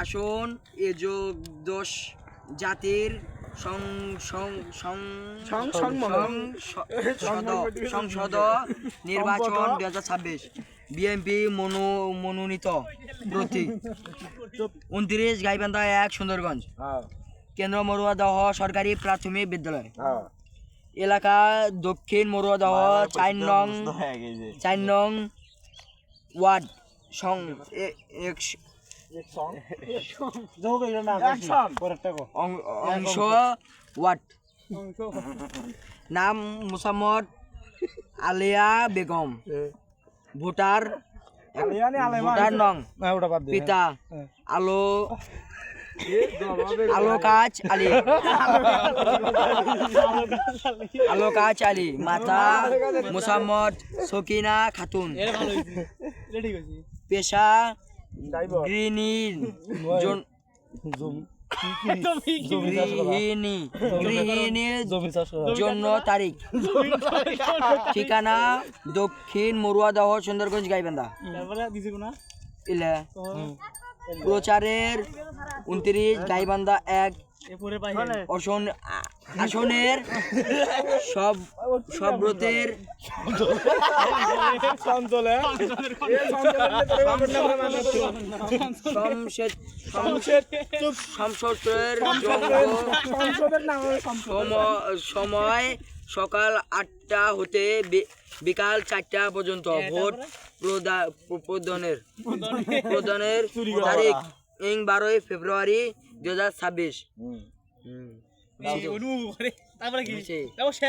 আসন এজোদশ জাতির সংসদ নির্বাচন 2026 বিএনপি মনোনীত প্রতীক 29 গাইবান্ধা 1 সুন্দরগঞ্জ কেন্দ্র মরুয়াদহ সরকারি প্রাথমিক বিদ্যালয় এলাকা দক্ষিণ মরুয়াদহ 4 নং ওয়ার্ড অংশ ওয়ার্ড নাম মুসাম্মদ আলিয়া বেগম ভোটার নং পিতা আলোকাজ আলী মাতা মুসাম্মদ সকিনা খাতুন পেশা গৃহিণীর জন্য তারিখ ঠিকানা দক্ষিণ মরুয়াদহ সুন্দরগঞ্জ গাইবান্ধা প্রচারের 29 গাইবান্ধা 1 আসনের সব ব্রতের সময় সকাল 8টা হতে বিকাল 4টা পর্যন্ত ভোট প্রদানের তারিখ 12 ফেব্রুয়ারি 2026